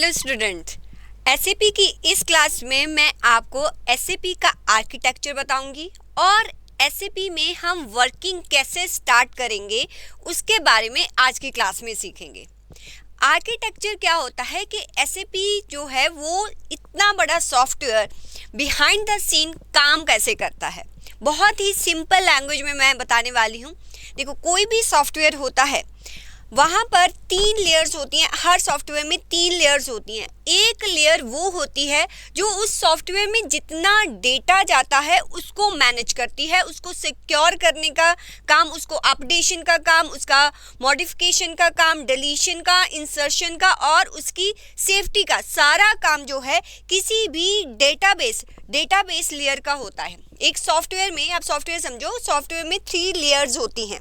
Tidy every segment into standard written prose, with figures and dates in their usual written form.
Hello student, SAP की इस class में मैं आपको एसएपी का आर्किटेक्चर बताऊंगी और एसएपी में हम वर्किंग कैसे स्टार्ट करेंगे उसके बारे में आज की क्लास में सीखेंगे। आर्किटेक्चर क्या होता है कि एसएपी जो है वो इतना बड़ा सॉफ्टवेयर बिहाइंड द सीन काम कैसे करता है, बहुत ही सिंपल लैंग्वेज में मैं बताने वाली हूँ। देखो, कोई भी सॉफ्टवेयर होता है वहाँ पर 3 लेयर्स होती हैं। हर सॉफ्टवेयर में 3 लेयर्स होती हैं। एक लेयर वो होती है जो उस सॉफ्टवेयर में जितना डेटा जाता है उसको मैनेज करती है, उसको सिक्योर करने का काम, उसको अपडेशन का काम, उसका मॉडिफिकेशन का काम, डिलीशन का, इंसर्शन का और उसकी सेफ्टी का सारा काम जो है किसी भी डेटाबेस लेयर का होता है। एक सॉफ्टवेयर में, आप सॉफ्टवेयर समझो, सॉफ्टवेयर में 3 लेयर्स होती हैं।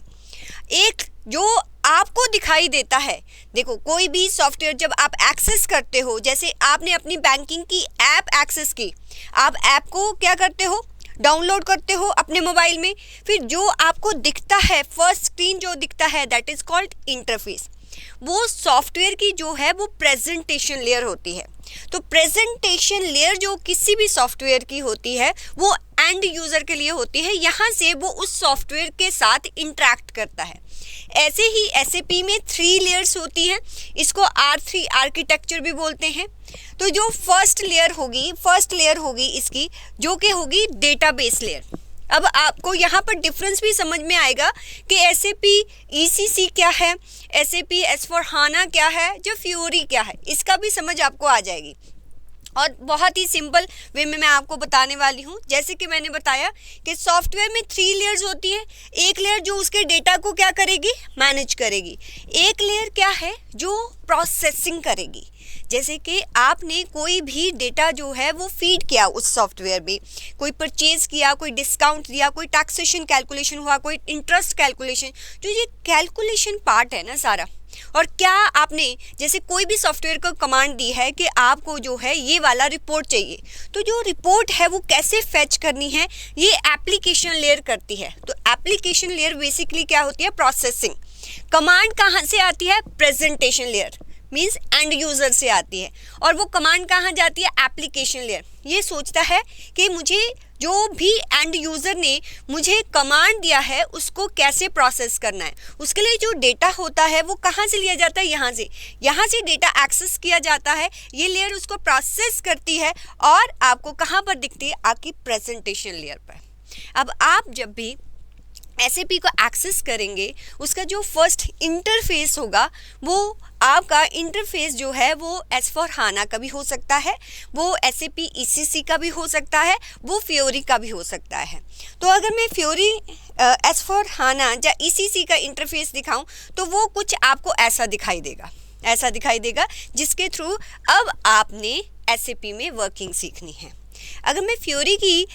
एक जो आपको दिखाई देता है, देखो कोई भी सॉफ्टवेयर जब आप एक्सेस करते हो, जैसे आपने अपनी बैंकिंग की ऐप एक्सेस की, आप ऐप को क्या करते हो, डाउनलोड करते हो अपने मोबाइल में। फिर जो आपको दिखता है, फर्स्ट स्क्रीन जो दिखता है, दैट इज कॉल्ड इंटरफेस। वो सॉफ्टवेयर की जो है वो प्रेजेंटेशन लेयर होती है। तो प्रेजेंटेशन लेयर जो किसी भी सॉफ्टवेयर की होती है वो एंड यूज़र के लिए होती है। यहाँ से वो उस सॉफ्टवेयर के साथ इंटरेक्ट करता है। ऐसे ही एसएपी में 3 लेयर्स होती हैं। इसको R3 आर्किटेक्चर भी बोलते हैं। तो जो फर्स्ट लेयर होगी इसकी, जो कि होगी डेटाबेस लेयर। अब आपको यहाँ पर डिफरेंस भी समझ में आएगा कि एसएपी ईसीसी क्या है, एसएपी S/4HANA क्या है, जो फ्यूरी क्या है, इसका भी समझ आपको आ जाएगी। और बहुत ही सिंपल वे में मैं आपको बताने वाली हूँ। जैसे कि मैंने बताया कि सॉफ्टवेयर में 3 लेयर्स होती हैं। एक लेयर जो उसके डेटा को क्या करेगी, मैनेज करेगी। एक लेयर क्या है, जो प्रोसेसिंग करेगी। जैसे कि आपने कोई भी डेटा जो है वो फीड किया उस सॉफ्टवेयर में, कोई परचेज किया, कोई डिस्काउंट दिया, कोई टैक्सेशन कैलकुलेशन हुआ, कोई इंटरेस्ट कैलकुलेशन, जो ये कैलकुलेशन पार्ट है ना सारा। और क्या आपने जैसे कोई भी सॉफ्टवेयर को कमांड दी है कि आपको जो है ये वाला रिपोर्ट चाहिए, तो जो रिपोर्ट है वो कैसे फेच करनी है, ये एप्लीकेशन लेयर करती है। तो एप्लीकेशन लेयर बेसिकली क्या होती है, प्रोसेसिंग। कमांड कहाँ से आती है, presentation layer means end user से आती है। और वो कमांड कहाँ जाती है, एप्लीकेशन लेयर। ये सोचता है कि मुझे जो भी एंड यूज़र ने मुझे कमांड दिया है उसको कैसे प्रोसेस करना है। उसके लिए जो डेटा होता है वो कहाँ से लिया जाता है, यहाँ से डेटा एक्सेस किया जाता है। ये लेयर उसको प्रोसेस करती है और आपको कहाँ पर दिखती है, आपकी प्रेजेंटेशन लेयर पर। अब आप जब भी एसएपी को एक्सेस करेंगे, उसका जो फर्स्ट इंटरफेस होगा वो आपका इंटरफेस जो है वो S/4HANA का भी हो सकता है, वो एसएपी ईसीसी का भी हो सकता है, वो फ्यूरी का भी हो सकता है। तो अगर मैं फ्यूरी S/4HANA या ईसीसी का इंटरफेस दिखाऊं तो वो कुछ आपको ऐसा दिखाई देगा, जिसके थ्रू अब आपने एसएपी में वर्किंग सीखनी है। अगर मैं फ्यूरी की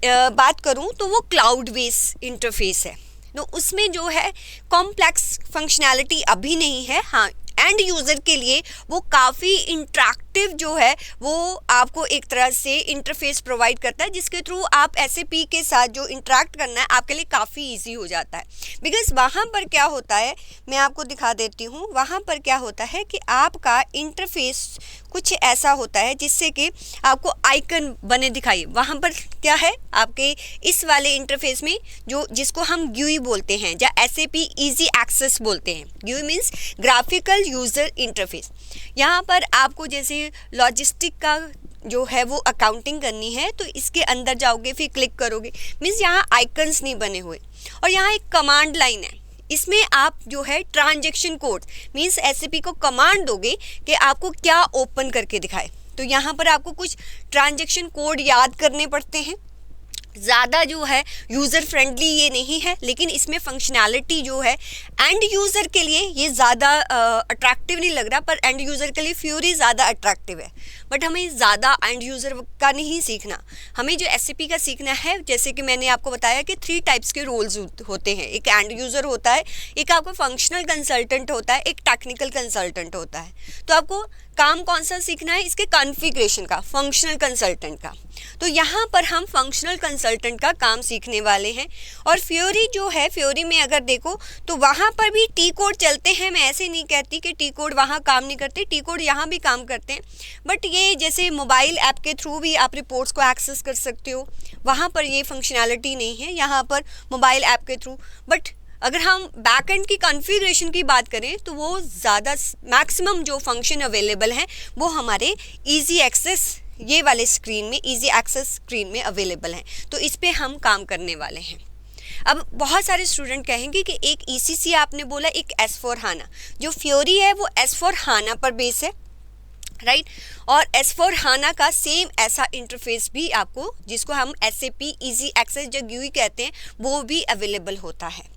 बात करूं तो वो क्लाउड बेस इंटरफेस है। तो उसमें जो है कॉम्प्लेक्स फंक्शनैलिटी अभी नहीं है। हाँ, एंड यूज़र के लिए वो काफ़ी इंटरेक्टिव जो है वो आपको एक तरह से इंटरफेस प्रोवाइड करता है, जिसके थ्रू आप एसएपी के साथ जो इंटरेक्ट करना है आपके लिए काफ़ी इजी हो जाता है। बिकॉज वहाँ पर क्या होता है, मैं आपको दिखा देती हूँ। वहाँ पर क्या होता है कि आपका इंटरफेस कुछ ऐसा होता है जिससे कि आपको आइकन बने दिखाई। वहाँ पर क्या है, आपके इस वाले इंटरफेस में जिसको हम GUI बोलते हैं या एसएपी इजी एक्सेस बोलते हैं। GUI means graphical user interface. यहाँ पर आपको जैसे लॉजिस्टिक का जो है वो अकाउंटिंग करनी है तो इसके अंदर जाओगे, फिर क्लिक करोगे, मीन्स यहाँ आइकन्स नहीं बने हुए। और यहाँ एक कमांड लाइन है, इसमें आप जो है ट्रांजैक्शन कोड मीन्स एसएपी को कमांड दोगे कि आपको क्या ओपन करके दिखाए। तो यहाँ पर आपको कुछ ट्रांजैक्शन कोड याद करने पड़ते हैं। ज़्यादा जो है यूज़र फ्रेंडली ये नहीं है, लेकिन इसमें फंक्शनैलिटी जो है एंड यूज़र के लिए ये ज़्यादा अट्रैक्टिव नहीं लग रहा, पर एंड यूज़र के लिए फ्यूरी ज़्यादा अट्रैक्टिव है। बट हमें ज़्यादा एंड यूज़र का नहीं सीखना, हमें जो एसएपी का सीखना है। जैसे कि मैंने आपको बताया कि 3 टाइप्स के रोल्स होते हैं। एक एंड यूज़र होता है, एक आपका फंक्शनल कंसल्टेंट होता है, एक टेक्निकल कंसल्टेंट होता है। तो आपको काम कौन सा सीखना है, इसके कॉन्फ़िगरेशन का, फंक्शनल कंसल्टेंट का। तो यहाँ पर हम फंक्शनल कंसल्टेंट का काम सीखने वाले हैं। और फ्योरी जो है, फ्योरी में अगर देखो तो वहाँ पर भी टी कोड चलते हैं। मैं ऐसे नहीं कहती कि टी कोड वहाँ काम नहीं करते, टी कोड यहाँ भी काम करते हैं, बट ये जैसे मोबाइल ऐप के थ्रू भी आप रिपोर्ट्स को एक्सेस कर सकते हो, वहाँ पर ये फंक्शनैलिटी नहीं है, यहाँ पर मोबाइल ऐप के थ्रू। बट अगर हम बैक एंड की कॉन्फ़िगरेशन की बात करें तो वो ज़्यादा मैक्सिमम जो फंक्शन अवेलेबल हैं वो हमारे इजी एक्सेस, ये वाले स्क्रीन में, इजी एक्सेस स्क्रीन में अवेलेबल हैं। तो इस पे हम काम करने वाले हैं। अब बहुत सारे स्टूडेंट कहेंगे कि एक ईसीसी आपने बोला, एक S/4HANA, जो फ्योरी है वो S/4HANA पर बेस है, राइट। और S/4HANA का सेम ऐसा इंटरफेस भी आपको, जिसको हम SAP इजी एक्सेस जो GUI कहते हैं, वो भी अवेलेबल होता है।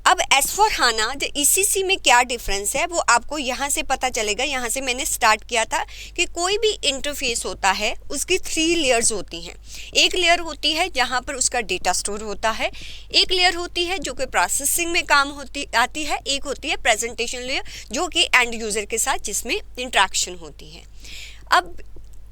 अब S/4HANA जो ECC में क्या डिफरेंस है वो आपको यहाँ से पता चलेगा। यहाँ से मैंने स्टार्ट किया था कि कोई भी इंटरफेस होता है उसकी 3 लेयर्स होती हैं। एक लेयर होती है जहाँ पर उसका डेटा स्टोर होता है, एक लेयर होती है जो कि प्रोसेसिंग में काम आती है, एक होती है प्रेजेंटेशन लेयर जो कि एंड यूज़र के साथ जिसमें इंट्रैक्शन होती है। अब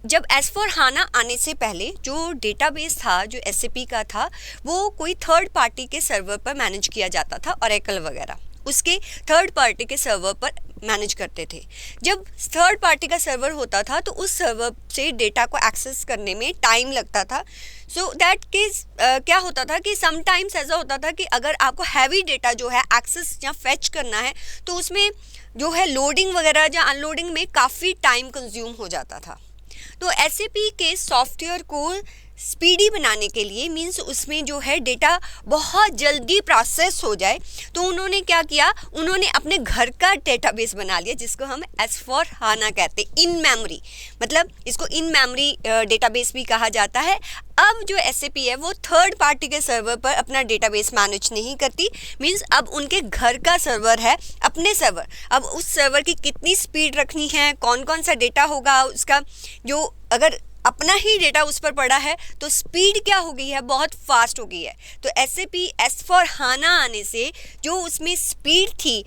जब S/4HANA आने से पहले जो डेटाबेस था, जो SAP का था, वो कोई थर्ड पार्टी के सर्वर पर मैनेज किया जाता था, ओरेकल वगैरह उसके थर्ड पार्टी के सर्वर पर मैनेज करते थे। जब थर्ड पार्टी का सर्वर होता था तो उस सर्वर से डेटा को एक्सेस करने में टाइम लगता था। सो दैट केस क्या होता था कि समटाइम्स ऐसा होता था कि अगर आपको हैवी डेटा जो है एक्सेस या फेच करना है तो उसमें जो है लोडिंग वगैरह या अनलोडिंग में काफ़ी टाइम कंज्यूम हो जाता था। तो SAP के सॉफ्टवेयर को स्पीडी बनाने के लिए, मींस उसमें जो है डेटा बहुत जल्दी प्रोसेस हो जाए, तो उन्होंने क्या किया, उन्होंने अपने घर का डेटाबेस बना लिया जिसको हम S/4HANA कहते हैं, इन मेमोरी, मतलब इसको इन मेमोरी डेटाबेस भी कहा जाता है। अब जो SAP है वो थर्ड पार्टी के सर्वर पर अपना डेटाबेस मैनेज नहीं करती, मींस अब उनके घर का सर्वर है, अपने सर्वर। अब उस सर्वर की कितनी स्पीड रखनी है, कौन कौन सा डेटा होगा उसका, जो अगर अपना ही डेटा उस पर पड़ा है तो स्पीड क्या हो गई है, बहुत फास्ट हो गई है। तो SAP S/4HANA आने से जो उसमें स्पीड थी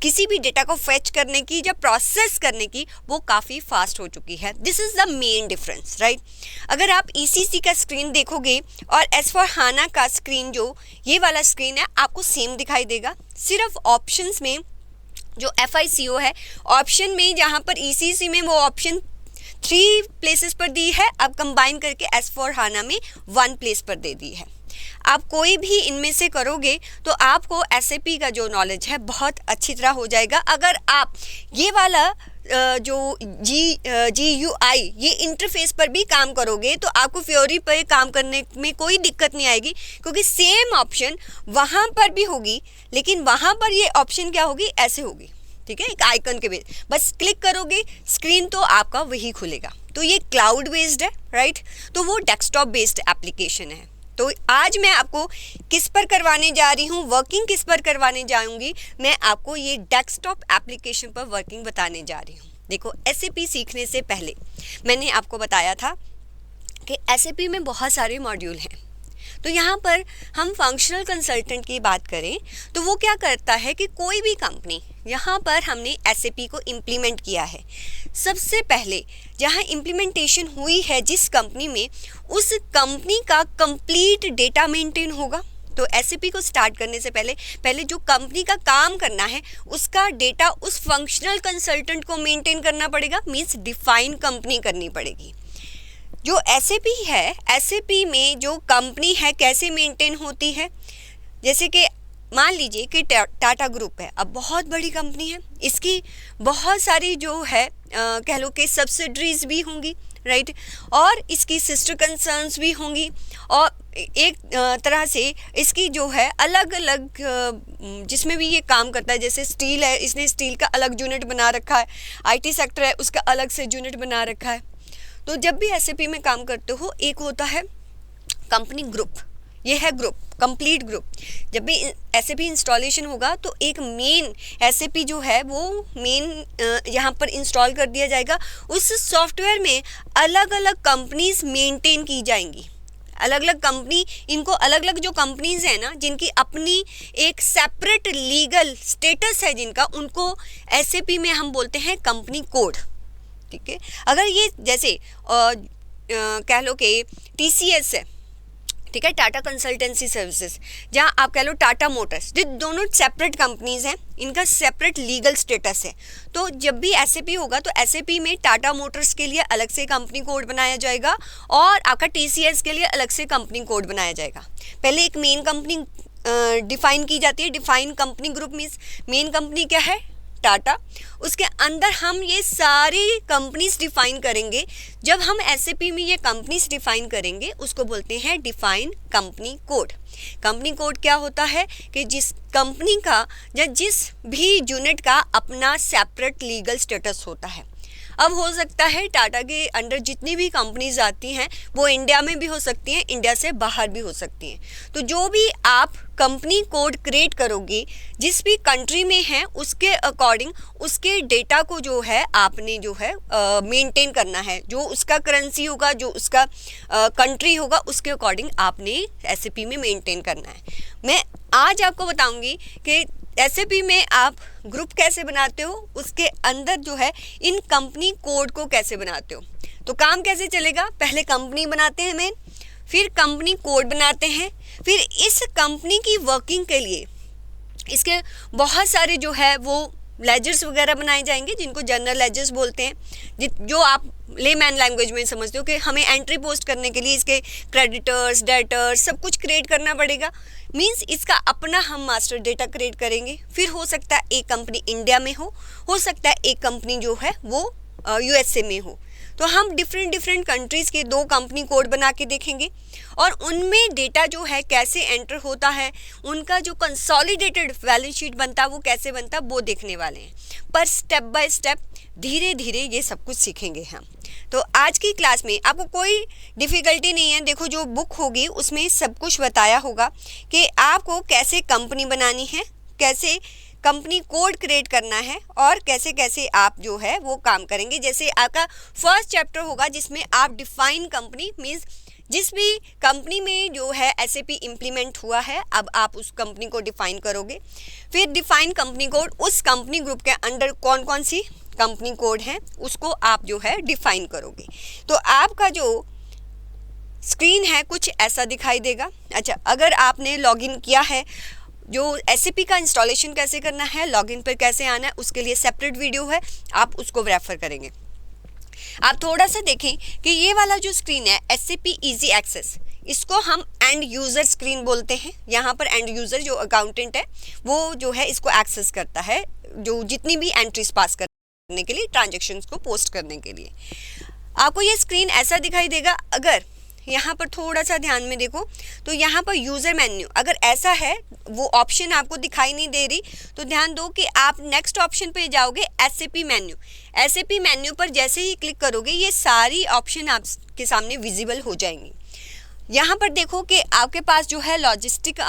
किसी भी डेटा को फेच करने की या प्रोसेस करने की, वो काफ़ी फास्ट हो चुकी है। This is the main difference, right. अगर आप ECC का स्क्रीन देखोगे और S/4HANA का स्क्रीन, जो ये वाला स्क्रीन है, आपको सेम दिखाई देगा। सिर्फ ऑप्शंस में जो FICO है, ऑप्शन में जहाँ पर ECC में वो ऑप्शन 3 प्लेसेस पर दी है, अब कंबाइन करके S/4HANA में 1 प्लेस पर दे दी है। आप कोई भी इनमें से करोगे तो आपको SAP का जो नॉलेज है बहुत अच्छी तरह हो जाएगा। अगर आप ये वाला जो GUI ये इंटरफेस पर भी काम करोगे तो आपको फ्योरी पर काम करने में कोई दिक्कत नहीं आएगी, क्योंकि सेम ऑप्शन वहाँ पर भी होगी, लेकिन वहाँ पर ये ऑप्शन क्या होगी, ऐसे होगी, ठीक है, एक आइकन के बेस, बस क्लिक करोगे स्क्रीन तो आपका वही खुलेगा। तो ये क्लाउड बेस्ड है, राइट। तो वो डेस्कटॉप बेस्ड एप्लीकेशन है। तो आज मैं आपको किस पर करवाने जा रही हूँ, वर्किंग किस पर करवाने जाऊँगी, मैं आपको ये डेस्कटॉप एप्लीकेशन पर वर्किंग बताने जा रही हूँ। देखो, SAP सीखने से पहले मैंने आपको बताया था कि SAP में बहुत सारे मॉड्यूल हैं। तो यहाँ पर हम फंक्शनल कंसल्टेंट की बात करें तो वो क्या करता है कि कोई भी कंपनी, यहाँ पर हमने SAP को इम्प्लीमेंट किया है। सबसे पहले जहाँ इम्प्लीमेंटेशन हुई है जिस कंपनी में, उस कंपनी का कंप्लीट डेटा मेंटेन होगा। तो SAP को स्टार्ट करने से पहले जो कंपनी का काम करना है उसका डेटा उस फंक्शनल कंसल्टेंट को मेंटेन करना पड़ेगा, मीन्स डिफाइन कंपनी करनी पड़ेगी। जो SAP है, SAP में जो कंपनी है कैसे मेंटेन होती है, जैसे कि मान लीजिए कि टाटा ग्रुप है, अब बहुत बड़ी कंपनी है, इसकी बहुत सारी जो है कह लो कि सब्सिडरीज भी होंगी, राइट, और इसकी सिस्टर कंसर्न्स भी होंगी, और एक तरह से इसकी जो है अलग अलग जिसमें भी ये काम करता है, जैसे स्टील है, इसने स्टील का अलग यूनिट बना रखा है, IT सेक्टर है उसका अलग से यूनिट बना रखा है। तो जब भी SAP में काम करते हो, एक होता है कंपनी ग्रुप, ये है ग्रुप, कंप्लीट ग्रुप। जब भी SAP इंस्टॉलेशन होगा तो एक मेन SAP जो है वो मेन यहाँ पर इंस्टॉल कर दिया जाएगा। उस सॉफ्टवेयर में अलग अलग कंपनीज मेंटेन की जाएंगी, अलग अलग कंपनी, इनको अलग अलग जो कंपनीज हैं ना, जिनकी अपनी एक सेपरेट लीगल स्टेटस है जिनका, उनको SAP में हम बोलते हैं कंपनी कोड। ठीक है। अगर ये जैसे कह लो कि TCS है, ठीक है, टाटा कंसल्टेंसी सर्विसेज, जहाँ आप कह लो टाटा मोटर्स, जो दोनों सेपरेट कंपनीज हैं, इनका सेपरेट लीगल स्टेटस है। तो जब भी SAP होगा तो SAP में टाटा मोटर्स के लिए अलग से कंपनी कोड बनाया जाएगा और आपका TCS के लिए अलग से कंपनी कोड बनाया जाएगा। पहले एक मेन कंपनी डिफाइन की जाती है। Define company group means main company क्या है, टाटा, उसके अंदर हम ये सारी कंपनीज डिफाइन करेंगे। जब हम SAP में ये कंपनीज डिफाइन करेंगे उसको बोलते हैं define company code. Company code क्या होता है कि जिस कंपनी का या जिस भी यूनिट का अपना सेपरेट लीगल स्टेटस होता है। अब हो सकता है टाटा के अंडर जितनी भी कंपनीज आती हैं वो इंडिया में भी हो सकती हैं, इंडिया से बाहर भी हो सकती हैं। तो जो भी आप कंपनी कोड क्रिएट करोगे जिस भी कंट्री में है उसके अकॉर्डिंग उसके डेटा को जो है आपने जो है मेंटेन करना है। जो उसका करेंसी होगा, जो उसका कंट्री होगा, उसके अकॉर्डिंग आपने SAP में मेंटेन करना है। मैं आज आपको बताऊंगी कि SAP में आप ग्रुप कैसे बनाते हो, उसके अंदर जो है इन कंपनी कोड को कैसे बनाते हो। तो काम कैसे चलेगा, पहले कंपनी बनाते हैं मेन, फिर कंपनी कोड बनाते हैं, फिर इस कंपनी की वर्किंग के लिए इसके बहुत सारे जो है वो लेजर्स वगैरह बनाए जाएंगे जिनको जनरल लेजर्स बोलते हैं, जो आप लेमैन लैंग्वेज में समझते हो कि हमें एंट्री पोस्ट करने के लिए इसके क्रेडिटर्स, डेटर्स सब कुछ क्रिएट करना पड़ेगा। मींस इसका अपना हम मास्टर डेटा क्रिएट करेंगे। फिर हो सकता है एक कंपनी इंडिया में हो सकता है एक कंपनी जो है वो USA में हो। तो हम डिफरेंट कंट्रीज़ के 2 कंपनी कोड बना के देखेंगे और उनमें डेटा जो है कैसे एंटर होता है, उनका जो कंसोलिडेटेड बैलेंस शीट बनता है वो कैसे बनता है वो देखने वाले हैं। पर स्टेप बाय स्टेप धीरे धीरे ये सब कुछ सीखेंगे हम। तो आज की क्लास में आपको कोई डिफ़िकल्टी नहीं है। देखो जो बुक होगी उसमें सब कुछ बताया होगा कि आपको कैसे कंपनी बनानी है, कैसे कंपनी कोड क्रिएट करना है और कैसे कैसे आप जो है वो काम करेंगे। जैसे आपका फर्स्ट चैप्टर होगा जिसमें आप डिफाइन कंपनी मीन्स जिस भी कंपनी में जो है SAP इम्प्लीमेंट हुआ है, अब आप उस कंपनी को डिफाइन करोगे। फिर डिफाइन कंपनी कोड, उस कंपनी ग्रुप के अंडर कौन कौन सी कंपनी कोड हैं उसको आप जो है डिफाइन करोगे। तो आपका जो स्क्रीन है कुछ ऐसा दिखाई देगा। अच्छा, अगर आपने लॉगिन किया है, जो SAP का इंस्टॉलेशन कैसे करना है, लॉगिन पर कैसे आना है, उसके लिए सेपरेट वीडियो है, आप उसको रेफर करेंगे। आप थोड़ा सा देखें कि ये वाला जो स्क्रीन है SAP इजी एक्सेस, इसको हम एंड यूज़र स्क्रीन बोलते हैं। यहाँ पर एंड यूज़र जो अकाउंटेंट है वो जो है इसको एक्सेस करता है, जो जितनी भी एंट्रीज पास करने के लिए, ट्रांजेक्शन्स को पोस्ट करने के लिए। आपको ये स्क्रीन ऐसा दिखाई देगा। अगर यहाँ पर थोड़ा सा ध्यान में देखो तो यहाँ पर यूज़र मेन्यू अगर ऐसा है, वो ऑप्शन आपको दिखाई नहीं दे रही, तो ध्यान दो कि आप नेक्स्ट ऑप्शन पे जाओगे SAP मेन्यू। SAP मेन्यू पर जैसे ही क्लिक करोगे ये सारी ऑप्शन आपके सामने विजिबल हो जाएंगी। यहाँ पर देखो कि आपके पास जो है लॉजिस्टिक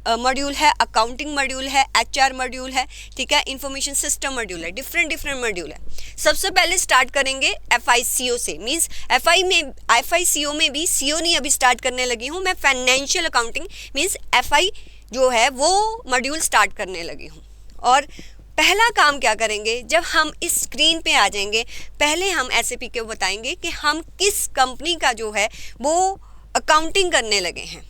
मॉड्यूल है, अकाउंटिंग मॉड्यूल है, HR मॉड्यूल है, ठीक है, इंफॉर्मेशन सिस्टम मॉड्यूल है, डिफरेंट मॉड्यूल है। सबसे पहले स्टार्ट करेंगे FICO से। मीन्स FICO में भी CO नहीं अभी स्टार्ट करने लगी हूँ मैं, फाइनेंशियल अकाउंटिंग मीन्स FI जो है वो मॉड्यूल स्टार्ट करने लगी हूँ। और पहला काम क्या करेंगे, जब हम इस स्क्रीन पे आ जाएंगे, पहले हम SAP को बताएंगे कि हम किस कंपनी का जो है वो अकाउंटिंग करने लगे हैं।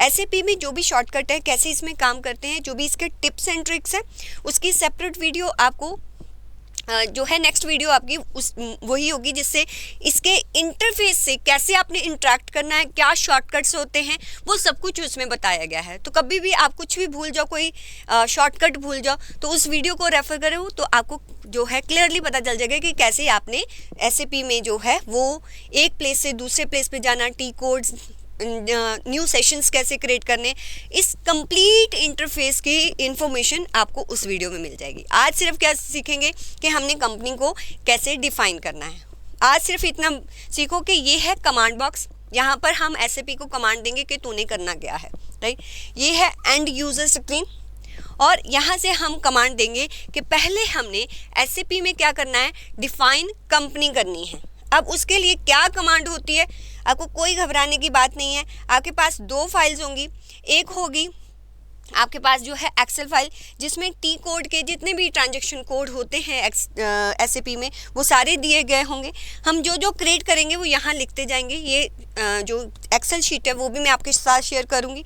SAP में जो भी शॉर्टकट है, कैसे इसमें काम करते हैं, जो भी इसके टिप्स एंड ट्रिक्स हैं, उसकी सेपरेट वीडियो आपको जो है नेक्स्ट वीडियो आपकी वही होगी, जिससे इसके इंटरफेस से कैसे आपने इंटरेक्ट करना है, क्या शॉर्टकट्स होते हैं, वो सब कुछ उसमें बताया गया है। तो कभी भी आप कुछ भी भूल जाओ, कोई शॉर्टकट भूल जाओ, तो उस वीडियो को रेफर करो तो आपको जो है क्लियरली पता चल जाएगा कि कैसे आपने SAP में जो है वो एक प्लेस से दूसरे प्लेस पे जाना, टी कोड्स, न्यू सेशंस कैसे क्रिएट करने, इस कंप्लीट इंटरफेस की इंफॉर्मेशन आपको उस वीडियो में मिल जाएगी। आज सिर्फ क्या सीखेंगे कि हमने कंपनी को कैसे डिफाइन करना है। आज सिर्फ इतना सीखो कि ये है कमांड बॉक्स, यहाँ पर हम SAP को कमांड देंगे कि तूने करना क्या है, राइट। ये है एंड यूज़र स्क्रीन और यहाँ से हम कमांड देंगे कि पहले हमने SAP में क्या करना है, डिफाइन कंपनी करनी है। अब उसके लिए क्या कमांड होती है, आपको कोई घबराने की बात नहीं है। आपके पास 2 फाइल्स होंगी, एक होगी आपके पास जो है एक्सेल फाइल जिसमें टी कोड के जितने भी ट्रांजैक्शन कोड होते हैं एसएपी में वो सारे दिए गए होंगे। हम जो जो क्रिएट करेंगे वो यहाँ लिखते जाएंगे। ये जो एक्सेल शीट है वो भी मैं आपके साथ शेयर करूँगी।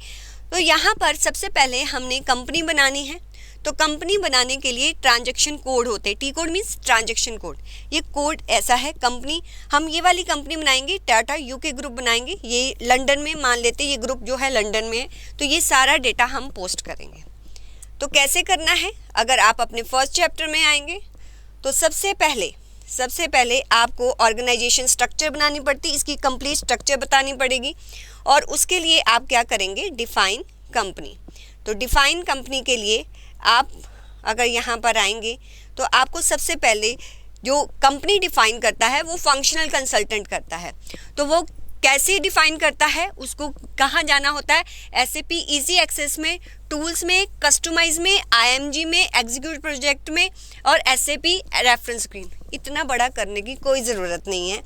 तो यहाँ पर सबसे पहले हमने कंपनी बनानी है। तो कंपनी बनाने के लिए ट्रांजैक्शन कोड होते हैं। T code means transaction code. ये कोड ऐसा है कंपनी, हम ये वाली कंपनी बनाएंगे, टाटा यूके ग्रुप बनाएंगे। ये लंदन में, मान लेते ये ग्रुप जो है लंदन में है, तो ये सारा डेटा हम पोस्ट करेंगे। तो कैसे करना है, अगर आप अपने फर्स्ट चैप्टर में आएंगे तो सबसे पहले आपको ऑर्गेनाइजेशन स्ट्रक्चर बनानी पड़ती है, इसकी कंप्लीट स्ट्रक्चर बतानी पड़ेगी। और उसके लिए आप क्या करेंगे, डिफाइन कंपनी। तो डिफाइन कंपनी के लिए आप अगर यहाँ पर आएंगे तो आपको सबसे पहले जो कंपनी डिफाइन करता है वो फंक्शनल कंसल्टेंट करता है। तो वो कैसे डिफाइन करता है, उसको कहाँ जाना होता है, एसएपी इजी एक्सेस में, टूल्स में, कस्टमाइज में, आईएमजी में, एग्जीक्यूट प्रोजेक्ट में और एसएपी रेफरेंस स्क्रीन। इतना बड़ा करने की कोई ज़रूरत नहीं है।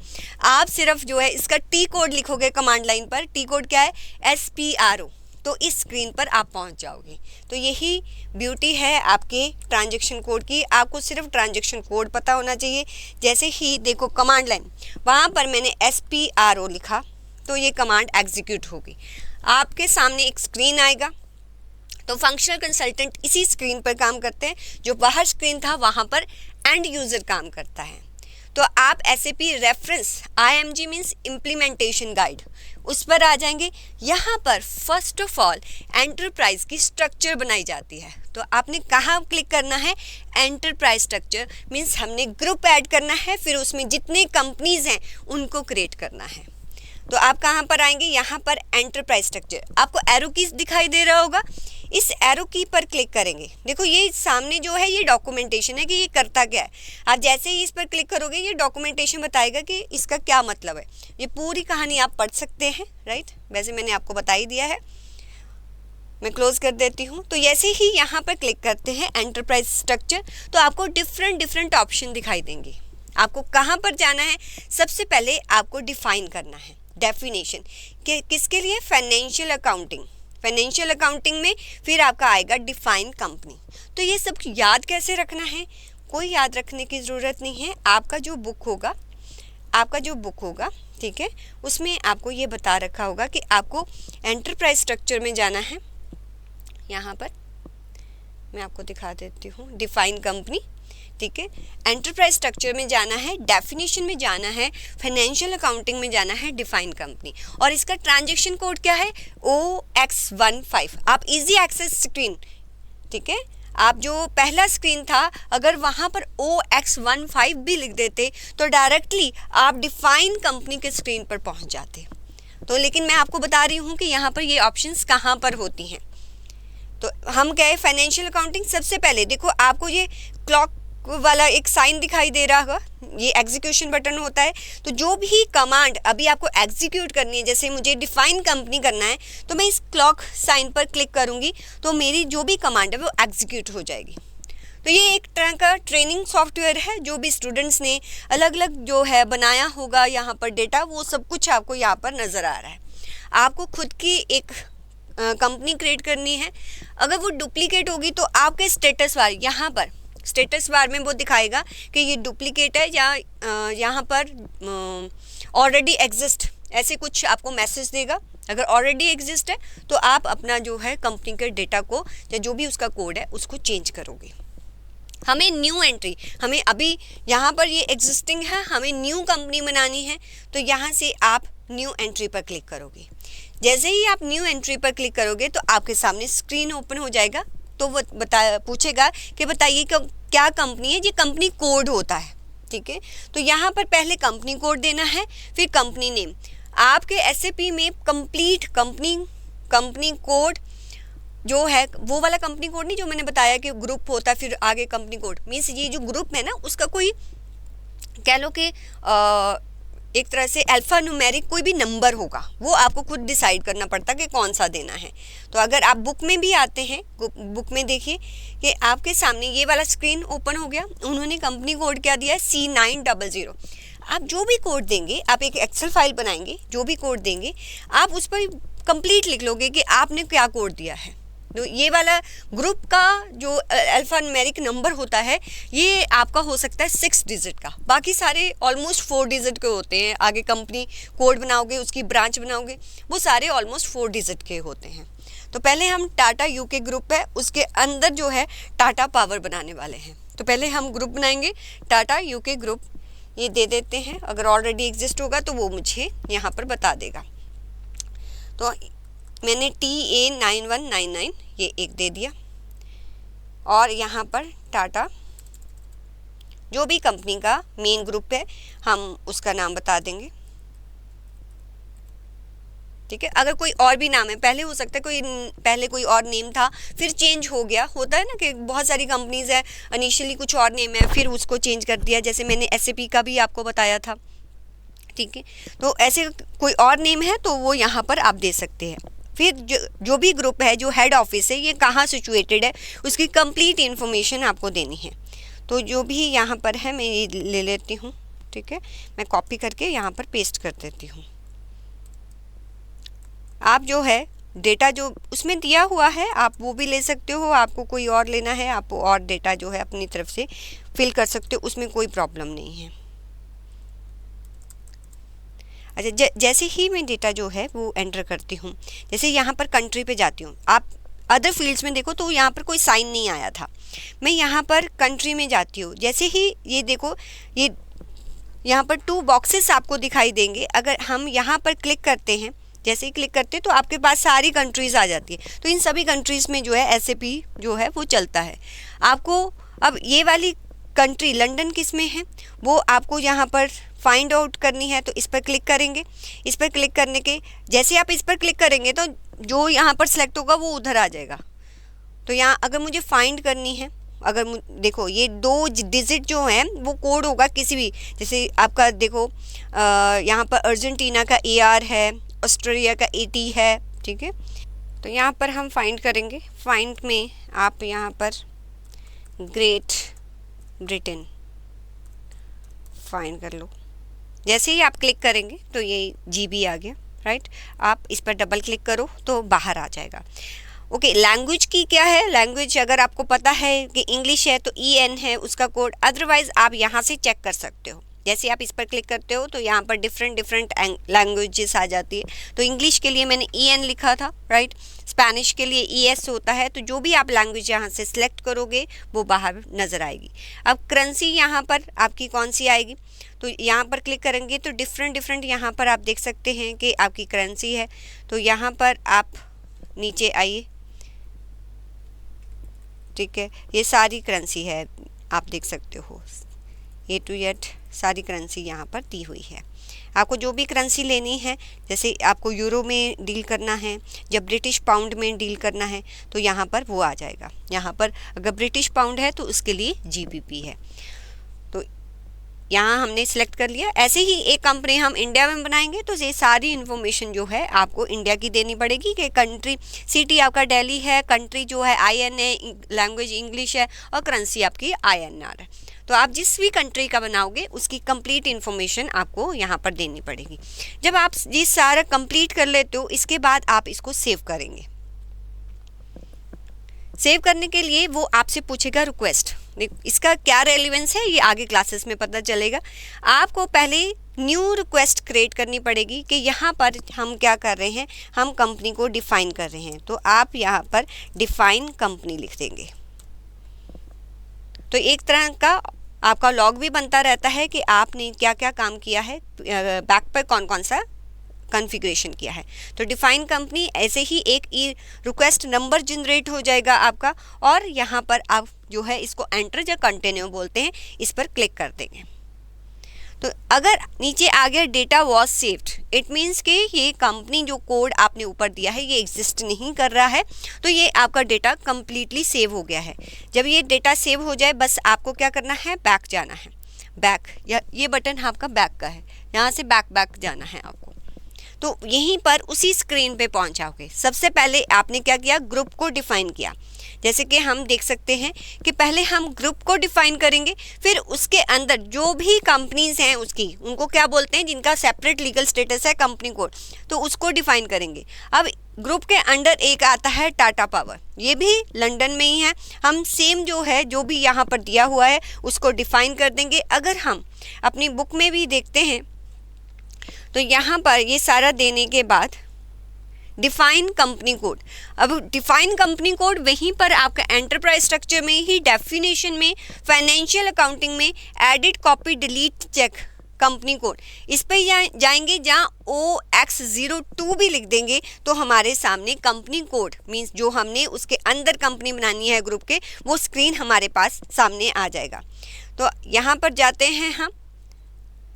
आप सिर्फ जो है इसका टी कोड लिखोगे कमांड लाइन पर। टी कोड क्या है, SPRO। तो इस स्क्रीन पर आप पहुंच जाओगे। तो यही ब्यूटी है आपके ट्रांजैक्शन कोड की। आपको सिर्फ ट्रांजैक्शन कोड पता होना चाहिए। जैसे ही देखो कमांड लाइन, वहाँ पर मैंने SPRO लिखा तो ये कमांड एग्जीक्यूट होगी। आपके सामने एक स्क्रीन आएगा। तो फंक्शनल कंसल्टेंट इसी स्क्रीन पर काम करते हैं। जो बाहर स्क्रीन था वहाँ पर एंड यूज़र काम करता है। तो आप SAP reference, IMG means implementation guide, उस पर आ जाएंगे। यहाँ पर फर्स्ट ऑफ ऑल एंटरप्राइज की स्ट्रक्चर बनाई जाती है। तो आपने कहाँ क्लिक करना है, एंटरप्राइज स्ट्रक्चर मीन्स हमने ग्रुप ऐड करना है, फिर उसमें जितने कंपनीज हैं उनको क्रिएट करना है। तो आप कहाँ पर आएंगे, यहाँ पर एंटरप्राइज स्ट्रक्चर। आपको एरो की दिखाई दे रहा होगा, इस एरो की पर क्लिक करेंगे। देखो ये सामने जो है ये डॉक्यूमेंटेशन है कि ये करता क्या है। आप जैसे ही इस पर क्लिक करोगे ये डॉक्यूमेंटेशन बताएगा कि इसका क्या मतलब है। ये पूरी कहानी आप पढ़ सकते हैं, राइट। वैसे मैंने आपको बता ही दिया है, मैं क्लोज कर देती हूँ। तो जैसे ही यहाँ पर क्लिक करते हैं एंटरप्राइज स्ट्रक्चर, तो आपको डिफरेंट ऑप्शन दिखाई देंगे। आपको कहाँ पर जाना है, सबसे पहले आपको डिफाइन करना है। डेफिनेशन कि किसके लिए, फाइनेंशियल अकाउंटिंग। फाइनेंशियल अकाउंटिंग में फिर आपका आएगा डिफाइन कंपनी। तो ये सब याद कैसे रखना है, कोई याद रखने की ज़रूरत नहीं है। आपका जो बुक होगा, ठीक है, उसमें आपको ये बता रखा होगा कि आपको एंटरप्राइज स्ट्रक्चर में जाना है। यहाँ पर मैं आपको दिखा देती हूँ, डिफाइन कंपनी, ठीक है, एंटरप्राइज स्ट्रक्चर में जाना है, डेफिनेशन में जाना है, फाइनेंशियल अकाउंटिंग में जाना है, डिफाइन कंपनी। और इसका ट्रांजैक्शन कोड क्या है, OX15। आप इजी एक्सेस स्क्रीन, ठीक है, आप जो पहला स्क्रीन था अगर वहाँ पर OX15 भी लिख देते तो डायरेक्टली आप डिफाइन कंपनी के स्क्रीन पर पहुँच जाते। तो लेकिन मैं आपको बता रही हूँ कि यहाँ पर ये ऑप्शंस कहाँ पर होती हैं। तो हम कहे फाइनेंशियल अकाउंटिंग, सबसे पहले देखो आपको ये क्लॉक वाला एक साइन दिखाई दे रहा होगा, ये एग्जीक्यूशन बटन होता है। तो जो भी कमांड अभी आपको एग्जीक्यूट करनी है, जैसे मुझे डिफाइन कंपनी करना है तो मैं इस क्लॉक साइन पर क्लिक करूंगी तो मेरी जो भी कमांड है वो एग्जीक्यूट हो जाएगी। तो ये एक तरह का ट्रेनिंग सॉफ्टवेयर है, जो भी स्टूडेंट्स ने अलग अलग जो है बनाया होगा यहाँ पर डेटा, वो सब कुछ आपको यहाँ पर नज़र आ रहा है। आपको खुद की एक कंपनी क्रिएट करनी है। अगर वो डुप्लीकेट होगी तो आपके स्टेटस बार, यहाँ पर स्टेटस बार में वो दिखाएगा कि ये डुप्लीकेट है या यहाँ पर ऑलरेडी एग्जिस्ट, ऐसे कुछ आपको मैसेज देगा। अगर ऑलरेडी एग्जिस्ट है तो आप अपना जो है कंपनी के डेटा को या जो भी उसका कोड है उसको चेंज करोगे। हमें न्यू एंट्री, हमें अभी यहाँ पर ये एग्जिस्टिंग है, हमें न्यू कंपनी बनानी है, तो यहाँ से आप न्यू एंट्री पर क्लिक करोगे। जैसे ही आप न्यू एंट्री पर क्लिक करोगे तो आपके सामने स्क्रीन ओपन हो जाएगा। तो वो पूछेगा कि बताइए क्या कंपनी है, ये कंपनी कोड होता है, ठीक है। तो यहाँ पर पहले कंपनी कोड देना है, फिर कंपनी नेम। आपके एसएपी में कंप्लीट कंपनी कोड जो है वो वाला कंपनी कोड नहीं जो मैंने बताया कि ग्रुप होता है फिर आगे कंपनी कोड, मीन्स ये जो ग्रुप है ना उसका कोई कह लो कि एक तरह से अल्फ़ा न्यूमेरिक कोई भी नंबर होगा, वो आपको खुद डिसाइड करना पड़ता कि कौन सा देना है। तो अगर आप बुक में भी आते हैं, बुक में देखिए कि आपके सामने ये वाला स्क्रीन ओपन हो गया। उन्होंने कंपनी कोड क्या दिया है, C900। आप जो भी कोड देंगे, आप एक एक्सेल फाइल बनाएंगे, जो भी कोड देंगे आप उस पर कंप्लीट लिख लोगे कि आपने क्या कोड दिया है, तो ये वाला ग्रुप का जो अल्फान्यूमेरिक नंबर होता है ये आपका हो सकता है 6 डिजिट का, बाकी सारे ऑलमोस्ट 4 डिजिट के होते हैं। आगे कंपनी कोड बनाओगे, उसकी ब्रांच बनाओगे, वो सारे ऑलमोस्ट 4 डिजिट के होते हैं। तो पहले हम टाटा यूके ग्रुप है, उसके अंदर जो है टाटा पावर बनाने वाले हैं। तो पहले हम ग्रुप बनाएंगे टाटा यूके ग्रुप, ये दे देते हैं। अगर ऑलरेडी एग्जिस्ट होगा तो वो मुझे यहाँ पर बता देगा। तो मैंने TA9199 ये एक दे दिया, और यहाँ पर टाटा जो भी कंपनी का मेन ग्रुप है हम उसका नाम बता देंगे। ठीक है, अगर कोई और भी नाम है, पहले हो सकता है पहले कोई और नेम था फिर चेंज हो गया, होता है ना कि बहुत सारी कंपनीज है इनिशियली कुछ और नेम है फिर उसको चेंज कर दिया, जैसे मैंने SAP का भी आपको बताया था। ठीक है, तो ऐसे कोई और नेम है तो वो यहाँ पर आप दे सकते हैं। फिर जो भी ग्रुप है, जो हेड ऑफिस है, ये कहाँ सिचुएटेड है, उसकी कंप्लीट इन्फॉर्मेशन आपको देनी है। तो जो भी यहाँ पर है मैं ये ले लेती हूँ। ठीक है, मैं कॉपी करके यहाँ पर पेस्ट कर देती हूँ। आप जो है डेटा जो उसमें दिया हुआ है आप वो भी ले सकते हो, आपको कोई और लेना है आप और डेटा जो है अपनी तरफ से फिल कर सकते हो, उसमें कोई प्रॉब्लम नहीं है। अच्छा, जैसे ही मैं डेटा जो है वो एंटर करती हूँ, जैसे यहाँ पर कंट्री पे जाती हूँ, आप अदर फील्ड्स में देखो तो यहाँ पर कोई साइन नहीं आया था, मैं यहाँ पर कंट्री में जाती हूँ, जैसे ही ये देखो ये यहाँ पर 2 बॉक्सेस आपको दिखाई देंगे। अगर हम यहाँ पर क्लिक करते हैं, जैसे ही क्लिक करते हैं तो आपके पास सारी कंट्रीज़ आ जाती है। तो इन सभी कंट्रीज़ में जो है SAP जो है वो चलता है। आपको अब ये वाली कंट्री लंदन किस में है वो आपको यहाँ पर फाइंड आउट करनी है, तो इस पर क्लिक करेंगे। इस पर क्लिक करने के जैसे आप इस पर क्लिक करेंगे तो जो यहाँ पर सेलेक्ट होगा वो उधर आ जाएगा। तो यहाँ अगर मुझे फाइंड करनी है, अगर देखो ये 2 डिजिट जो हैं वो कोड होगा किसी भी, जैसे आपका देखो यहाँ पर अर्जेंटीना का AR है, ऑस्ट्रेलिया का AT है। ठीक है, तो यहाँ पर हम फाइंड करेंगे। फाइंड में आप यहाँ पर ग्रेट ब्रिटेन फाइंड कर लो। जैसे ही आप क्लिक करेंगे तो ये GB आ गया, राइट। आप इस पर डबल क्लिक करो तो बाहर आ जाएगा। ओके, लैंग्वेज की क्या है, लैंग्वेज अगर आपको पता है कि इंग्लिश है तो EN है उसका कोड, अदरवाइज़ आप यहाँ से चेक कर सकते हो। जैसे आप इस पर क्लिक करते हो तो यहाँ पर डिफरेंट लैंग्वेजेस आ जाती है। तो इंग्लिश के लिए मैंने EN लिखा था, राइट। स्पेनिश के लिए ES होता है। तो जो भी आप लैंग्वेज यहाँ से सिलेक्ट करोगे वो बाहर नज़र आएगी। अब करेंसी यहाँ पर आपकी कौन सी आएगी, तो यहाँ पर क्लिक करेंगे तो डिफरेंट यहाँ पर आप देख सकते हैं कि आपकी करेंसी है। तो यहाँ पर आप नीचे आइए, ठीक है, ये सारी करेंसी है आप देख सकते हो, A to Z सारी करेंसी यहाँ पर दी हुई है। आपको जो भी करेंसी लेनी है, जैसे आपको यूरो में डील करना है, जब ब्रिटिश पाउंड में डील करना है तो यहाँ पर वो आ जाएगा। यहाँ पर अगर ब्रिटिश पाउंड है तो उसके लिए GBP है। तो यहाँ हमने सिलेक्ट कर लिया। ऐसे ही एक कंपनी हम इंडिया में बनाएंगे तो ये सारी इन्फॉर्मेशन जो है आपको इंडिया की देनी पड़ेगी कि कंट्री, सिटी आपका दिल्ली है, कंट्री जो है IN है, लैंग्वेज इंग्लिश है और करेंसी आपकी INR है। तो आप जिस भी कंट्री का बनाओगे उसकी कंप्लीट इन्फॉर्मेशन आपको यहाँ पर देनी पड़ेगी। जब आप ये सारा कंप्लीट कर लेते हो इसके बाद आप इसको सेव करेंगे। सेव करने के लिए वो आपसे पूछेगा रिक्वेस्ट। इसका क्या रेलिवेंस है ये आगे क्लासेस में पता चलेगा। आपको पहले न्यू रिक्वेस्ट क्रिएट करनी पड़ेगी कि यहाँ पर हम क्या कर रहे हैं, हम कंपनी को डिफ़ाइन कर रहे हैं। तो आप यहाँ पर डिफ़ाइन कंपनी लिख देंगे। तो एक तरह का आपका लॉग भी बनता रहता है कि आपने क्या क्या काम किया है, बैक पर कौन कौन सा कॉन्फ़िगरेशन किया है। तो डिफ़ाइन कंपनी, ऐसे ही एक रिक्वेस्ट नंबर जनरेट हो जाएगा आपका, और यहाँ पर आप जो है इसको एंटर या कंटिन्यू बोलते हैं, इस पर क्लिक कर देंगे। तो अगर नीचे आ गया data was saved, it means कि ये कंपनी जो कोड आपने ऊपर दिया है ये एग्जिस्ट नहीं कर रहा है, तो ये आपका डेटा कम्प्लीटली सेव हो गया है। जब ये डेटा सेव हो जाए बस आपको क्या करना है, बैक जाना है। बैक, या ये बटन आपका बैक का है, यहाँ से बैक जाना है आपको। तो यहीं पर उसी स्क्रीन पे पहुंचाओगे। सबसे पहले आपने क्या किया, ग्रुप को डिफ़ाइन किया। जैसे कि हम देख सकते हैं कि पहले हम ग्रुप को डिफ़ाइन करेंगे, फिर उसके अंदर जो भी कंपनीज हैं उसकी, उनको क्या बोलते हैं, जिनका सेपरेट लीगल स्टेटस है कंपनी कोड, तो उसको डिफ़ाइन करेंगे। अब ग्रुप के अंडर एक आता है टाटा पावर, ये भी लंदन में ही है। हम सेम जो है जो भी यहाँ पर दिया हुआ है उसको डिफाइन कर देंगे। अगर हम अपनी बुक में भी देखते हैं तो यहाँ पर ये सारा देने के बाद डिफाइन कंपनी कोड, अब डिफाइन कंपनी कोड वहीं पर आपका एंटरप्राइज स्ट्रक्चर में ही डेफिनेशन में, फाइनेंशियल अकाउंटिंग में edit copy delete check company code, इस पर जाएंगे जहाँ OX02 भी लिख देंगे तो हमारे सामने कंपनी कोड मीन्स जो हमने उसके अंदर कंपनी बनानी है ग्रुप के, वो स्क्रीन हमारे पास सामने आ जाएगा। तो यहाँ पर जाते हैं हम।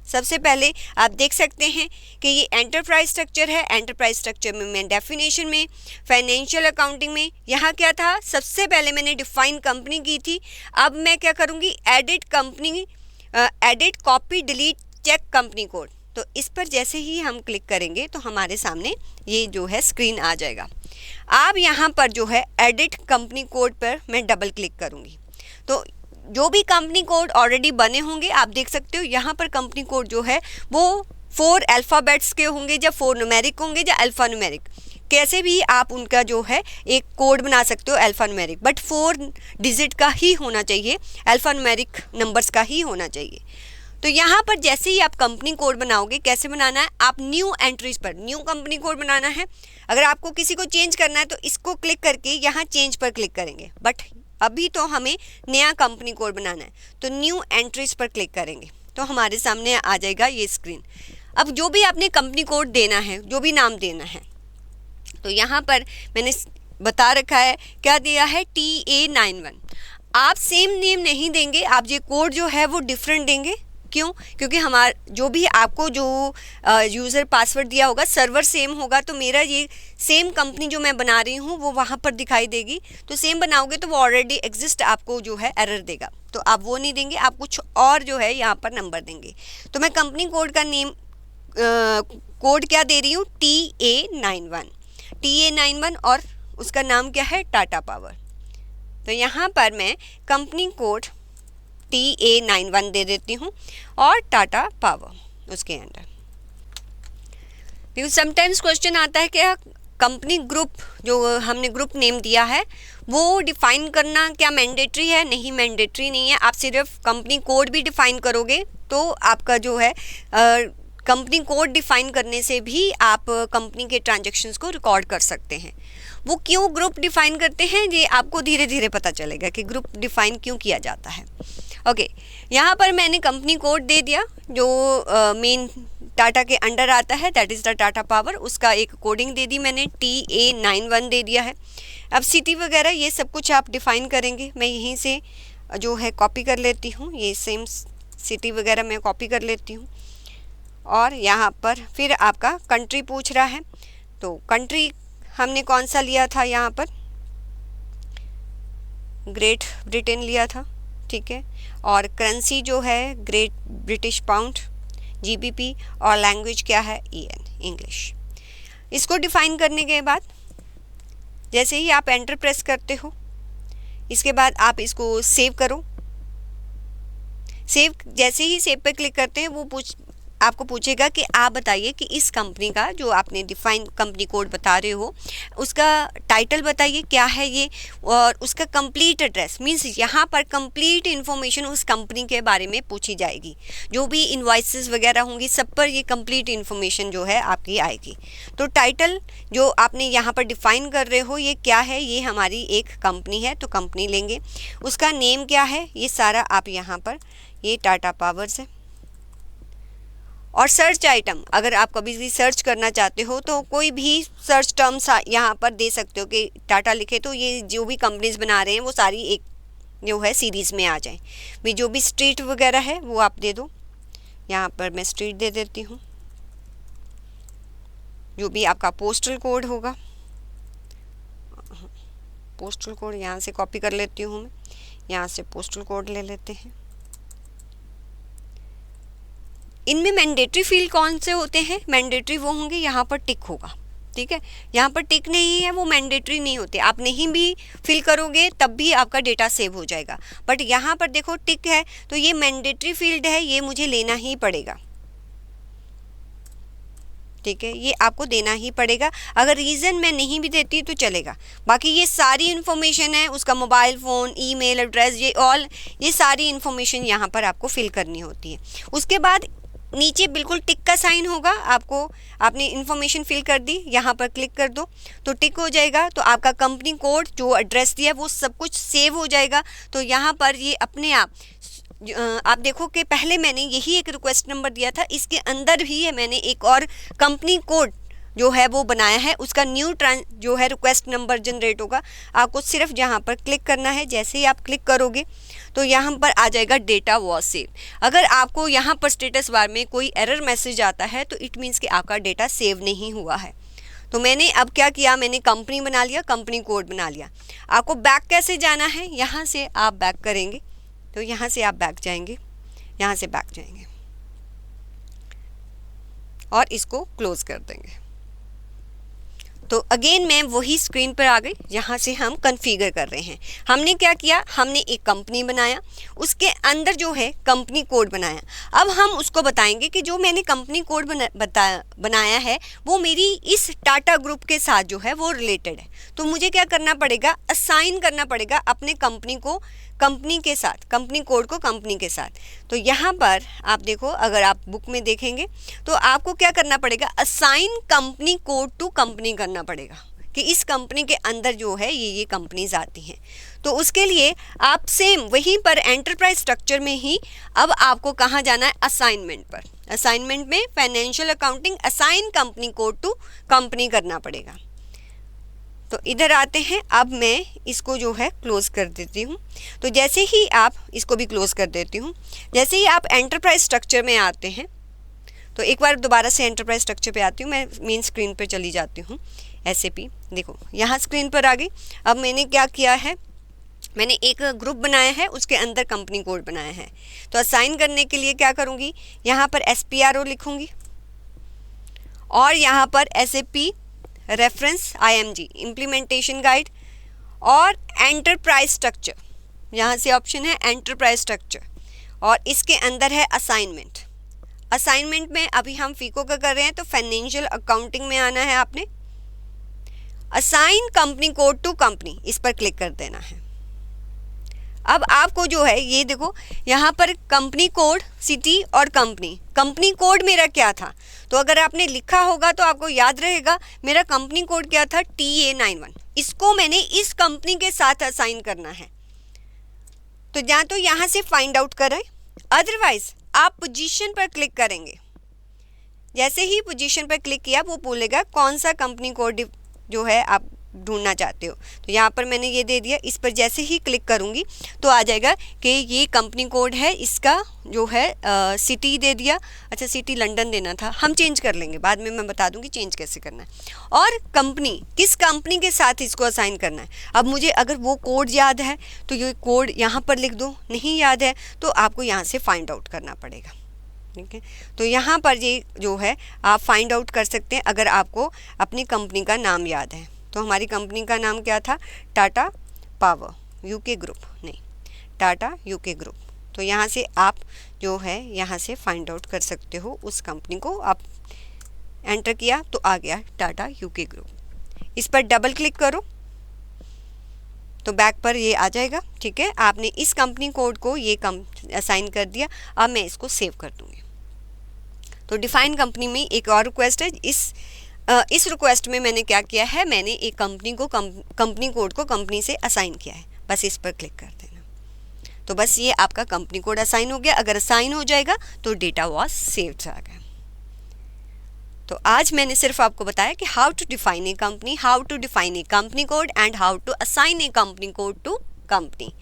सबसे पहले आप देख सकते हैं कि ये एंटरप्राइज स्ट्रक्चर है। एंटरप्राइज स्ट्रक्चर में मैं डेफिनेशन में, फाइनेंशियल अकाउंटिंग में, यहाँ क्या था, सबसे पहले मैंने डिफाइन कंपनी की थी। अब मैं क्या करूँगी, edit copy delete check company code. तो इस पर जैसे ही हम क्लिक करेंगे तो हमारे सामने ये जो है स्क्रीन आ जाएगा। अब यहाँ पर जो है एडिट कंपनी कोड पर मैं डबल क्लिक करूँगी तो जो भी कंपनी कोड ऑलरेडी बने होंगे आप देख सकते हो। यहाँ पर कंपनी कोड जो है वो 4 अल्फ़ाबेट्स के होंगे या 4 न्यूमेरिक होंगे या अल्फ़ा न्यूमेरिक, कैसे भी आप उनका जो है एक कोड बना सकते हो अल्फ़ा न्यूमेरिक, बट 4 डिजिट का ही होना चाहिए, अल्फ़ा न्यूमेरिक नंबर्स का ही होना चाहिए। तो यहाँ पर जैसे ही आप कंपनी कोड बनाओगे, कैसे बनाना है, आप न्यू एंट्रीज पर न्यू कंपनी कोड बनाना है। अगर आपको किसी को चेंज करना है तो इसको क्लिक करके यहाँ चेंज पर क्लिक करेंगे, बट अभी तो हमें नया कंपनी कोड बनाना है तो न्यू एंट्रीज पर क्लिक करेंगे तो हमारे सामने आ जाएगा ये स्क्रीन। अब जो भी आपने कंपनी कोड देना है, जो भी नाम देना है, तो यहाँ पर मैंने बता रखा है, क्या दिया है, TA91। आप सेम नेम नहीं देंगे, आप ये कोड जो है वो डिफरेंट देंगे। क्यों? क्योंकि हमारा जो भी आपको जो यूज़र पासवर्ड दिया होगा सर्वर सेम होगा, तो मेरा ये सेम कंपनी जो मैं बना रही हूँ वो वहाँ पर दिखाई देगी। तो सेम बनाओगे तो वो ऑलरेडी एग्जिस्ट आपको जो है एरर देगा, तो आप वो नहीं देंगे, आप कुछ और जो है यहाँ पर नंबर देंगे। तो मैं कंपनी कोड का नेम कोड क्या दे रही हूँ, TA91 और उसका नाम क्या है, टाटा पावर। तो यहाँ पर मैं कंपनी कोड TA91 दे देती हूँ और टाटा पावर उसके अंदर। क्योंकि समटाइम्स क्वेश्चन आता है कि कंपनी ग्रुप जो हमने ग्रुप नेम दिया है वो डिफ़ाइन करना क्या मैंडेटरी है? नहीं, मैंडेटरी नहीं है। आप सिर्फ कंपनी कोड भी डिफ़ाइन करोगे तो आपका जो है कंपनी कोड डिफ़ाइन करने से भी आप कंपनी के ट्रांजैक्शंस को रिकॉर्ड कर सकते हैं। वो क्यों ग्रुप डिफ़ाइन करते हैं ये आपको धीरे धीरे पता चलेगा कि ग्रुप डिफ़ाइन क्यों किया जाता है। ओके, यहाँ पर मैंने कंपनी कोड दे दिया जो मेन टाटा के अंडर आता है, that is the Tata power, उसका एक कोडिंग दे दी मैंने, TA91 दे दिया है। अब सिटी वगैरह ये सब कुछ आप डिफ़ाइन करेंगे। मैं यहीं से जो है कॉपी कर लेती हूँ, ये सेम सिटी वगैरह मैं कॉपी कर लेती हूँ। और यहाँ पर फिर आपका कंट्री पूछ रहा है, तो कंट्री हमने कौन सा लिया था, यहाँ पर ग्रेट ब्रिटेन लिया था, ठीक है। और करेंसी जो है ग्रेट ब्रिटिश पाउंड, GBP, और लैंग्वेज क्या है, EN इंग्लिश। इसको डिफ़ाइन करने के बाद जैसे ही आप एंटर प्रेस करते हो, इसके बाद आप इसको सेव करो। सेव जैसे ही सेव पे क्लिक करते हैं वो आपको पूछेगा कि आप बताइए कि इस कंपनी का जो आपने डिफाइन कंपनी कोड बता रहे हो उसका टाइटल बताइए क्या है ये, और उसका कंप्लीट एड्रेस मींस यहाँ पर कंप्लीट इन्फॉर्मेशन उस कंपनी के बारे में पूछी जाएगी। जो भी इनवॉइसेस वगैरह होंगी सब पर ये कंप्लीट इन्फॉर्मेशन जो है आपकी आएगी। तो टाइटल जो आपने यहाँ पर डिफ़ाइन कर रहे हो ये क्या है, ये हमारी एक कंपनी है तो कंपनी लेंगे। उसका नेम क्या है ये सारा आप यहाँ पर, ये टाटा पावर्स है। और सर्च आइटम, अगर आप कभी भी सर्च करना चाहते हो तो कोई भी सर्च टर्म्स यहाँ पर दे सकते हो कि टाटा लिखे तो ये जो भी कंपनीज बना रहे हैं वो सारी एक जो है सीरीज़ में आ जाए। भी जो भी स्ट्रीट वगैरह है वो आप दे दो, यहाँ पर मैं स्ट्रीट दे देती हूँ। जो भी आपका पोस्टल कोड होगा, पोस्टल कोड यहाँ से कॉपी कर लेती हूँ मैं, यहाँ से पोस्टल कोड ले लेते हैं। इनमें मैंडेटरी फील्ड कौन से होते हैं, मैंडेटरी वो होंगे यहाँ पर टिक होगा, ठीक है। यहाँ पर टिक नहीं है वो मैंडेटरी नहीं होते, आप नहीं भी फिल करोगे तब भी आपका डेटा सेव हो जाएगा। बट यहाँ पर देखो टिक है तो ये मैंडेटरी फील्ड है, ये मुझे लेना ही पड़ेगा, ठीक है, ये आपको देना ही पड़ेगा। अगर रीज़न मैं नहीं भी देती तो चलेगा। बाकी ये सारी इन्फॉर्मेशन है, उसका मोबाइल फ़ोन, ईमेल एड्रेस, ये सारी इन्फॉर्मेशन यहाँ पर आपको फिल करनी होती है। उसके बाद नीचे बिल्कुल टिक का साइन होगा, आपने इन्फॉर्मेशन फिल कर दी, यहाँ पर क्लिक कर दो तो टिक हो जाएगा। तो आपका कंपनी कोड जो एड्रेस दिया वो सब कुछ सेव हो जाएगा। तो यहाँ पर ये अपने आप देखो कि पहले मैंने यही एक रिक्वेस्ट नंबर दिया था, इसके अंदर भी मैंने एक और कंपनी कोड जो है वो बनाया है, उसका न्यू जो है रिक्वेस्ट नंबर जनरेट होगा। आपको सिर्फ यहाँ पर क्लिक करना है। जैसे ही आप क्लिक करोगे तो यहाँ पर आ जाएगा डेटा वॉज सेव। अगर आपको यहाँ पर स्टेटस बार में कोई एरर मैसेज आता है तो इट मीन्स कि आपका डेटा सेव नहीं हुआ है। तो मैंने अब क्या किया, मैंने कंपनी बना लिया, कंपनी कोड बना लिया। आपको बैक कैसे जाना है, यहाँ से आप बैक करेंगे तो यहाँ से आप बैक जाएंगे, यहाँ से बैक जाएंगे और इसको क्लोज कर देंगे। तो अगेन मैं वही स्क्रीन पर आ गई, यहाँ से हम कॉन्फ़िगर कर रहे हैं। हमने क्या किया, हमने एक कंपनी बनाया, उसके अंदर जो है कंपनी कोड बनाया। अब हम उसको बताएंगे कि जो मैंने कंपनी कोड बनाया है वो मेरी इस टाटा ग्रुप के साथ जो है वो रिलेटेड है। तो मुझे क्या करना पड़ेगा, असाइन करना पड़ेगा अपने कंपनी को कंपनी के साथ, कंपनी कोड को कंपनी के साथ। तो यहाँ पर आप देखो, अगर आप बुक में देखेंगे तो आपको क्या करना पड़ेगा, assign company code to company करना पड़ेगा कि इस कंपनी के अंदर जो है ये कंपनीज आती हैं। तो उसके लिए आप सेम वहीं पर एंटरप्राइज स्ट्रक्चर में ही अब आपको कहाँ जाना है, असाइनमेंट पर। असाइनमेंट में financial accounting assign company code to company करना पड़ेगा। तो इधर आते हैं, अब मैं इसको जो है क्लोज़ कर देती हूँ। तो जैसे ही आप इसको भी क्लोज़ कर देती हूँ, जैसे ही आप एंटरप्राइज स्ट्रक्चर में आते हैं तो एक बार दोबारा से एंटरप्राइज स्ट्रक्चर पे आती हूँ, मैं मेन स्क्रीन पे चली जाती हूँ। SAP देखो यहाँ स्क्रीन पर आ गई। अब मैंने क्या किया है, मैंने एक ग्रुप बनाया है, उसके अंदर कंपनी कोड बनाया है। तो असाइन करने के लिए क्या करूँगी, यहाँ पर SPRO लिखूँगी और यहाँ पर SAP reference IMG implementation guide और एंटरप्राइज स्ट्रक्चर, यहाँ से ऑप्शन है एंटरप्राइज स्ट्रक्चर और इसके अंदर है असाइनमेंट। असाइनमेंट में अभी हम फीको का कर रहे हैं तो फाइनेंशियल अकाउंटिंग में आना है आपने। Assign company code to company, इस पर क्लिक कर देना है। अब आपको जो है ये देखो यहाँ पर कंपनी कोड, सिटी और कंपनी कोड मेरा क्या था, तो अगर आपने लिखा होगा तो आपको याद रहेगा मेरा कंपनी कोड क्या था, TA91। इसको मैंने इस कंपनी के साथ असाइन करना है। तो या तो यहाँ से फाइंड आउट करें, अदरवाइज आप पोजीशन पर क्लिक करेंगे। जैसे ही पोजीशन पर क्लिक किया वो बोलेगा कौन सा कंपनी कोड जो है आप ढूंढना चाहते हो। तो यहाँ पर मैंने ये दे दिया, इस पर जैसे ही क्लिक करूँगी तो आ जाएगा कि ये कंपनी कोड है, इसका जो है सिटी दे दिया। अच्छा, सिटी लंदन देना था, हम चेंज कर लेंगे, बाद में मैं बता दूँगी चेंज कैसे करना है। और कंपनी, किस कंपनी के साथ इसको असाइन करना है। अब मुझे अगर वो कोड याद है तो ये कोड यहाँ पर लिख दो, नहीं याद है तो आपको यहाँ से फाइंड आउट करना पड़ेगा। ठीक है, तो यहाँ पर ये जो है आप फाइंड आउट कर सकते हैं अगर आपको अपनी कंपनी का नाम याद है। तो हमारी कंपनी का नाम क्या था, टाटा पावर UK ग्रुप, नहीं टाटा UK ग्रुप। तो यहाँ से आप जो है यहाँ से फाइंड आउट कर सकते हो उस कंपनी को। आप एंटर किया तो आ गया टाटा UK ग्रुप। इस पर डबल क्लिक करो तो बैक पर ये आ जाएगा। ठीक है, आपने इस कंपनी कोड को ये असाइन कर दिया। अब मैं इसको सेव कर दूँगी। तो डिफाइन कंपनी में एक और रिक्वेस्ट है, इस रिक्वेस्ट में मैंने क्या किया है, मैंने एक कंपनी को कंपनी कोड को कंपनी से असाइन किया है। बस इस पर क्लिक कर देना। तो बस ये आपका कंपनी कोड असाइन हो गया। अगर असाइन हो जाएगा तो डेटा वॉज सेव्ड आ गया। तो आज मैंने सिर्फ आपको बताया कि how to define a company, how to define a company code and how to assign a company code to company.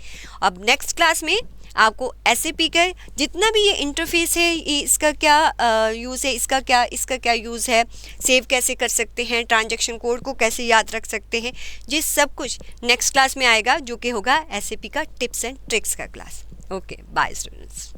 अब नेक्स्ट क्लास में आपको SAP का जितना भी ये इंटरफेस है, इसका क्या यूज़ है, इसका क्या यूज़ है, सेव कैसे कर सकते हैं, ट्रांजैक्शन कोड को कैसे याद रख सकते हैं, ये सब कुछ नेक्स्ट क्लास में आएगा, जो कि होगा SAP का टिप्स एंड ट्रिक्स का क्लास। Okay, bye students.